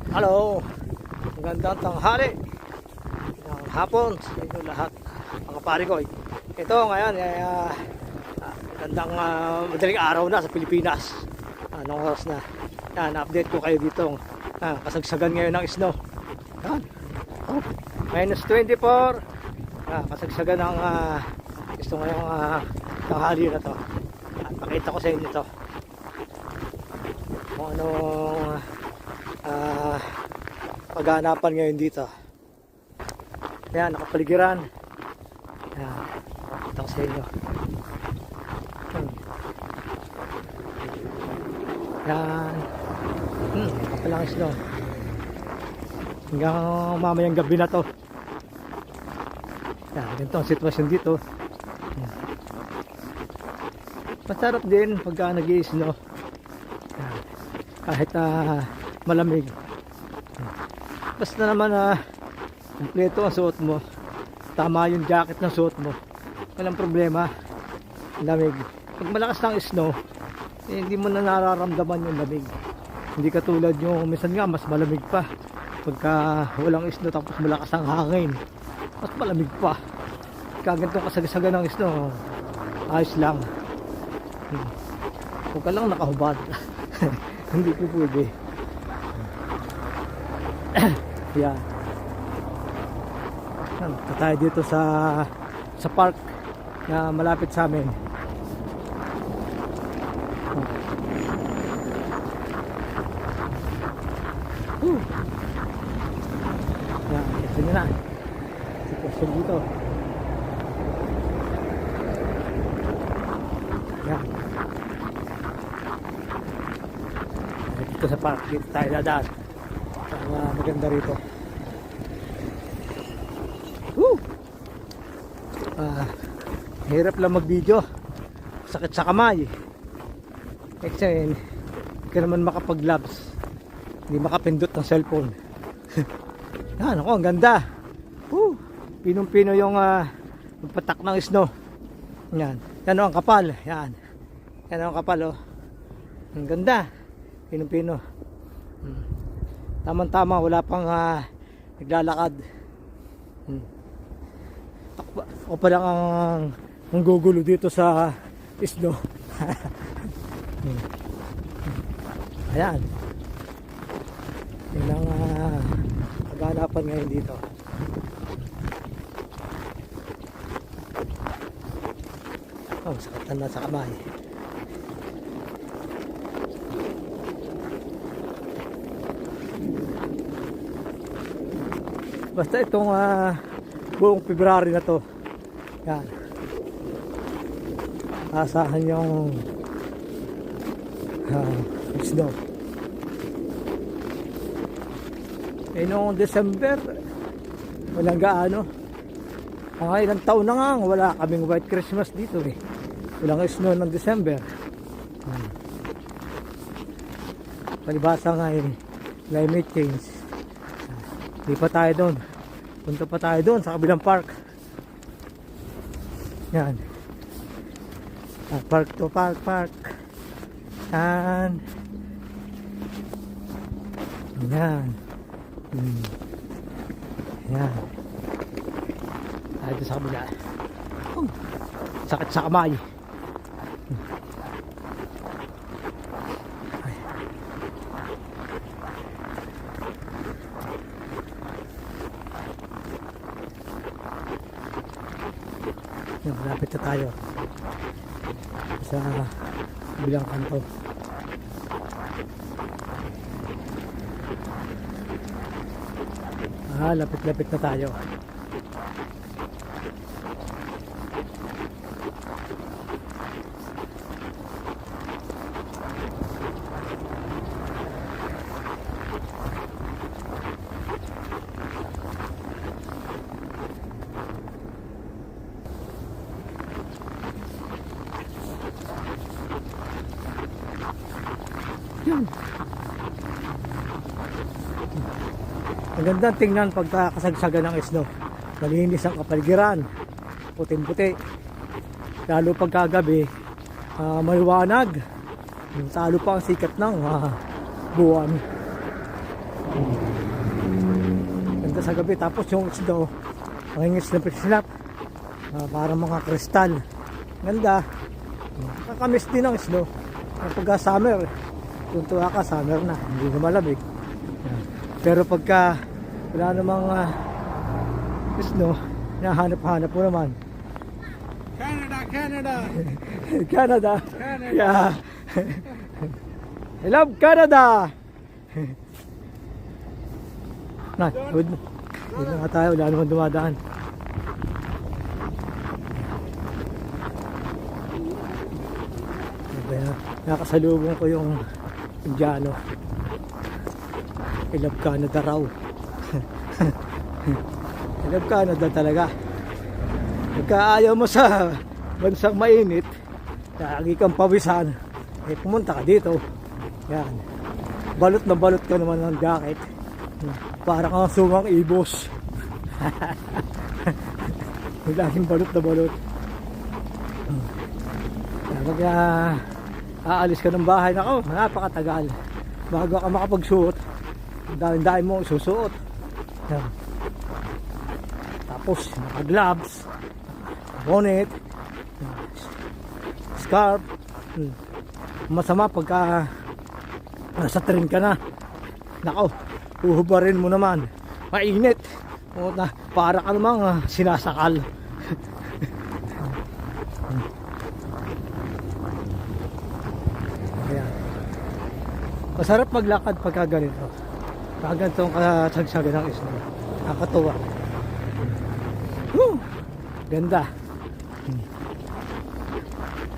Hello, magandang tanghali ng hapon sa inyo lahat mga pare ko. Ito ngayon magandang madaling araw na sa Pilipinas. Anong oras na? Yan, update ko kayo dito. Kasagsagan ngayon ng snow. Yan. Oh, -24. Kasagsagan ng gusto ngayong tanghali na to. Pakita ko sa inyo to. Kung anong paghahanapan ngayon dito. Ayan, nakapaligiran. Ayan, pakita ko sa inyo. Ayan. Kapalang snow. Hanggang mamayang gabi na to. Ayan, ganito ang sitwasyon dito. Ayan. Masarap din pagka nag-i-snow. Ayan. Kahit malamig. Basta naman kumpleto ang suot mo, tama yung jacket na suot mo, walang problema. Lamig. Pag malakas ng snow, hindi mo na nararamdaman yung lamig. Hindi katulad yung minsan nga mas malamig pa pagka walang snow tapos malakas ang hangin, mas malamig pa. Kagantong kasagsagan ng snow, ayos lang. Huwag ka lang nakahubad. Hindi ko pwede. Yan. Punta tayo dito sa park na malapit sa amin. Yan, ito nyo na sitwasyon dito. Yan. Dito sa park, dito tayo dadaan. Maganda rito. Hirap lang mag video, sakit sa kamay kasi hindi ka naman makapag gloves, hindi makapindot ng cellphone. Yan ako, ang ganda. Pinong pino yung patak ng snow. Yan ang kapal. Yan ang kapal, oh. Ang ganda, pinong pino. Tama-tama, wala pang naglalakad. Ako pa lang ang gugulo dito sa snow. Ayan. Yan ang paghahanapan ngayon dito. Sakatan na sa kamay. Basta itong buong February na to, yan, asahan yung snow. Noong December walang gaano. Ilang taon na nga wala kaming White Christmas dito eh. Walang snow ng December. Palibasa nga climate change. Di pa tayo doon. Punta pa tayo doon sa kabilang park. Yan. Park to park. Yan. Yan. Yan. Tayo doon sa kabila. Sakit sa kamay. Malapit na tayo sa bilang kanto. Lapit-lapit na tayo. Ang ganda tingnan pagka kasagsagan ng snow. Malinis ang kapaligiran, puting-puti. Lalo pagkagabi, maliwanag. Talo pa ang sikat ng buwan. Ganda sa gabi. Tapos yung isda, mangingis na pisilap. Parang mga kristal. Ganda. Nakakamiss din ang isda. Pagka summer, tuntua ka, summer na. Hindi na malamig. Pero pagka wala namang isda, nahanap-hanap mo naman. Canada, Canada. Canada. Canada. Yeah. I love Canada. Na, good. Good na nga tayo, wala naman dumadaan. Nakasalubong ko yung Indiano. I love Canada raw. I love Canada talaga. Pagka ayaw mo sa bansang mainit, lagi kang pawisan, pumunta ka dito. Yan. Balot na balot ka naman ng jacket. Para kang sumang ibos. Laging balot na balot. Pag aalis ka ng bahay, nako, napakatagal bago ka makapagsuot. Dahil mo susuot. Yan. Tapos naka-gloves, bonnet, scarf. Masama pagka nasa train ka na, nako, uhubarin mo naman, mainit, para ka namang sinasakal. Ayan. Masarap maglakad pagka ganito, pagka ganitong kasagsagan ng isla. Nakakatuwa. Ganda.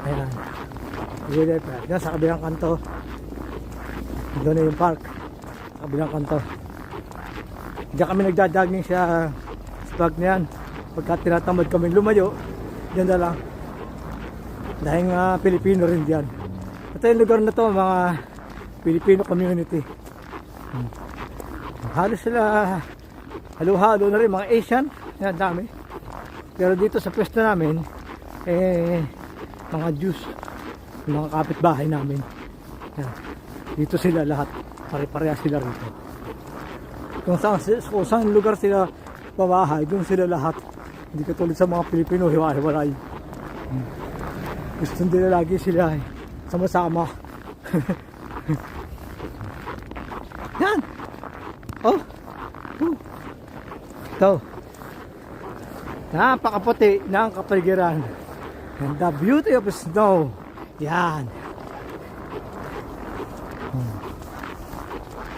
Ayan. Yan sa kabilang kanto. Doon na yung park. Sa kabilang kanto. Diyan kami nagdadagning sa spot na yan. Pagka tinatamad kami lumayo, diyan na lang. Dahil Pilipino rin diyan. Ito yung lugar na to, mga Filipino community. Halos sila halo-halo na rin, mga Asian. Yan, dami. Pero dito sa pwesto namin, mga Jews, mga kapitbahay namin. Yan. Dito sila lahat, pare-pareha sila rito. Kung saan lugar sila babahay, doon sila lahat. Hindi katulad sa mga Pilipino, hiwa-hiwalay. Gusto nila lagi sila sama-sama. Yan! Oh! Ito. Napakaputi ng kapaligiran. And the beauty of snow. Yan.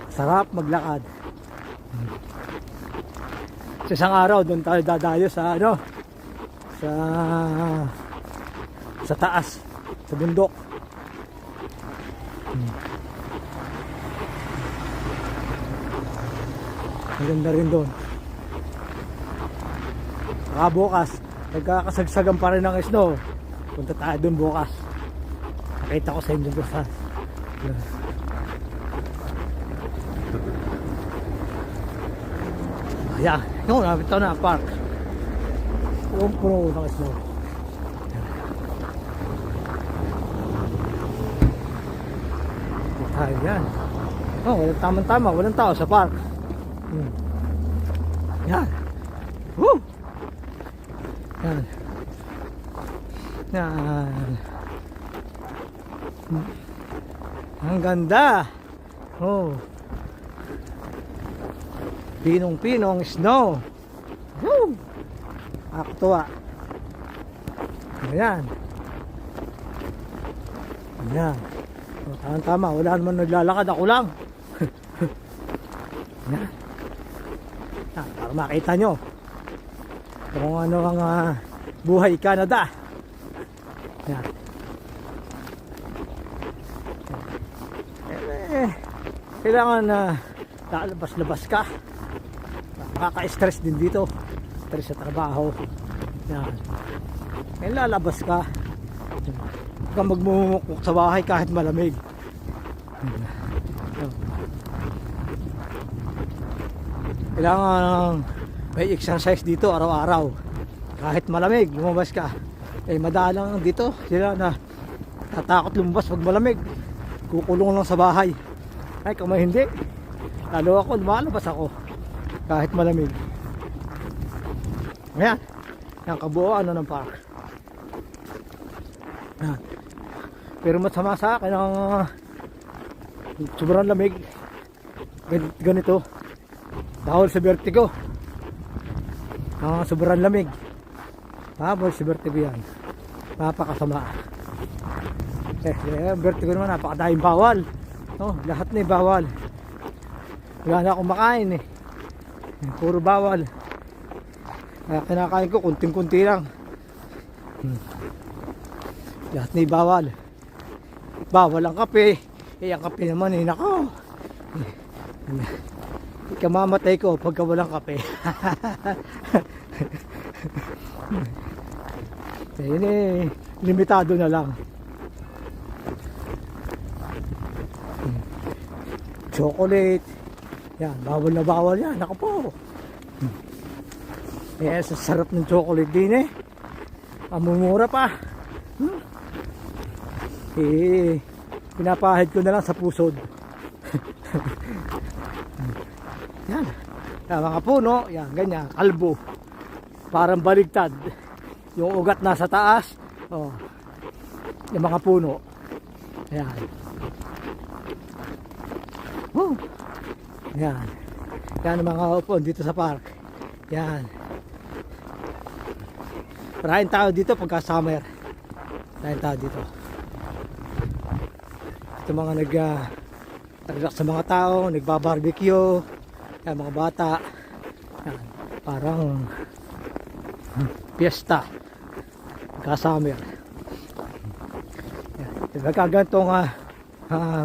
Sarap maglakad. Sa isang araw doon tayo dadayo sa sa taas, sa bundok. Maganda rin doon. Saka bukas, nagkakasagsagan pa rin ng snow. Punta tayo doon bukas. Nakita ko sa inyo doon sa ayan, yun, ito na park. Puno ng snow. Tayo yan. Oh, walang tamang-tama, walang tao sa park. Yan. Woo! Yan. Yan. Ang ganda. Oh. Pinong-pinong snow. Woo! Nakakatuwa. Ayan. Ayan. Oh, tama, wala naman naglalakad, ako lang. Ayan. Para makita nyo kung ano ang buhay Canada. Ayan. Kailangan lalabas-labas ka. Nakaka-stress din dito. Stress sa trabaho. Yan. Kaya lalabas ka. Huwag kang magmumukmuk sa bahay kahit malamig. Kailangan may exercise dito araw-araw. Kahit malamig, lumabas ka. Madalang dito sila na tatakot lumabas pag malamig. Kukulong lang sa bahay. Ay, kung hindi, Lalo ako, lumalabas ako. Kahit malamig. Ayan. Yan, kabuuan ng park. Yan. Pero masama sa akin ang sobrang lamig. Ganito. Dahil sa vertigo. Sobrang lamig. Dahil sa vertigo yan. Napakasama. Vertigo naman, napakadahing bawal. Lahat na bawal. Wala na akong makain eh. Puro bawal. Kaya kinakain ko kunting-kunti lang. Lahat na bawal. Bawal ang kape. Ang kape naman nako. Ikamamatay ko pagka walang kape. Ayun limitado na lang. Chocolate. Yan, bawal na bawal yan. Ako po. Sa sarap ng chocolate din Amumura pa. Pinapahid ko na lang sa pusod. Yan. Yan, mga puno. Yan, ganyan. Kalbo. Parang baligtad. Yung ugat nasa taas. Yung mga puno. Yan. Yan. Yan ang mga upon dito sa park. Yan. Maraming tao dito pagka summer. Maraming tao dito. Ito mga nag-relax sa mga tao, nagbabarbecue. Yan, mga bata. Yan. Parang piyesta. Pagka summer. Yan. Pagka ganitong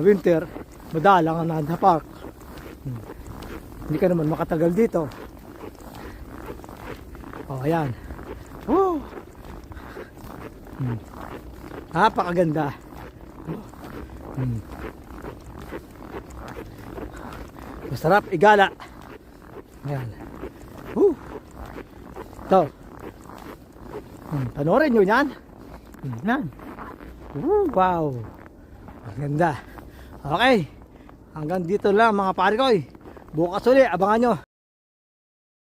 winter, madalang ang nasa park. Hindi ka naman makatagal dito. Ayan. Napakaganda. Masarap igala. Ayan. Ito. Panoorin nyo yan. Yan. Wow. Maganda. Okay. Hanggang dito lang mga pare ko. Bukas ulit, abangan nyo.